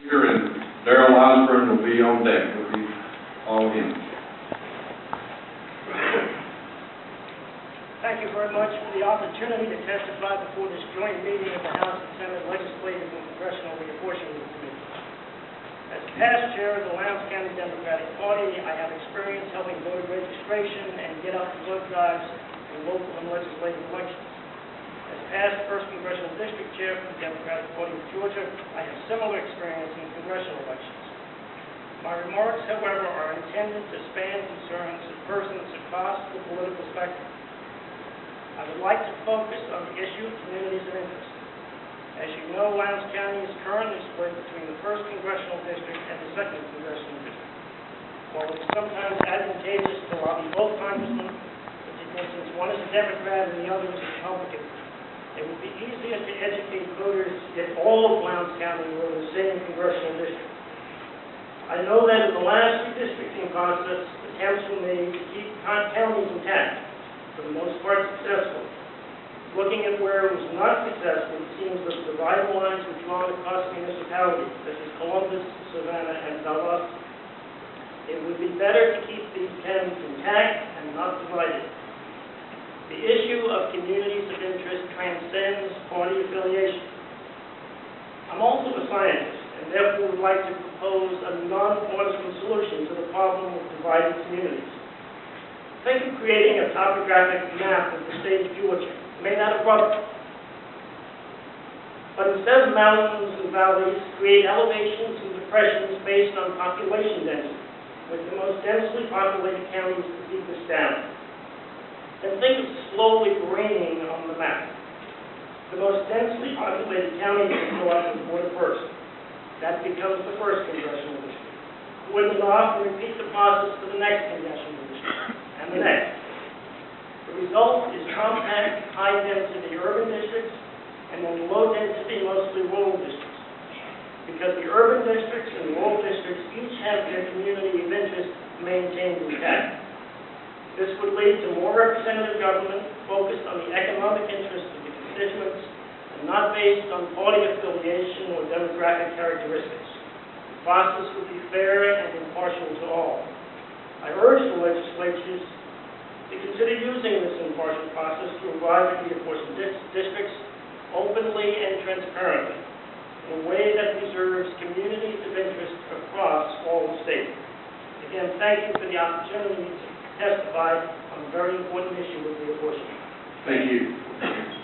Here, and Darrell Osborne will be on deck. We'll be all in. Thank you very much for the opportunity to testify before this joint meeting of the House and Senate Legislative and Congressional Reapportionment Committee. As past chair of the Lowndes County Democratic Party, I have experience helping voter registration and get out the vote drives in local and legislative elections. As past 1st Congressional District Chair for the Democratic Party of Georgia, I have similar experience in congressional elections. My remarks, however, are intended to span concerns of persons across the political spectrum. I would like to focus on the issue of communities of interest. As you know, Lowndes County is currently split between the 1st Congressional District and the 2nd Congressional District. While it's sometimes advantageous to lobby both congressmen, particularly since one is a Democrat and the other is a Republican, it would be easier to educate voters if all of Lowndes County were in the same congressional district. I know that in the last redistricting process, attempts were made to keep counties intact, for the most part successful. Looking at where it was not successful, it seems that the dividing lines were drawn across municipalities, such as Lowndes, Savannah, and Dallas. It would be better to keep these counties intact and not divided. The issue of communities of interest transcends party affiliation. I'm also a scientist, and therefore would like to propose a non-partisan solution to the problem of divided communities. Think of creating a topographic map of the state of Georgia, made out of rubber. But instead of mountains and valleys, create elevations and depressions based on population density, with the most densely populated counties the deepest down. Then think of slowly graining on the map. The most densely populated counties will go up to the border first. That becomes the 1st Congressional District. Wooden it off and repeat the process for the next Congressional District, and the next. The result is compact, high-density urban districts, and then low-density, mostly rural districts. Because the urban districts and the rural districts each have their community of interest maintained intact. This would lead to more representative government focused on the economic interests of the constituents and not based on party affiliation or demographic characteristics. The process would be fair and impartial to all. I urge the legislatures to consider using this impartial process to arrive at the apportioned districts openly and transparently in a way that preserves communities of interest across all the states. Again, thank you for the opportunity to testify on a very important issue of the apportionment. Thank you.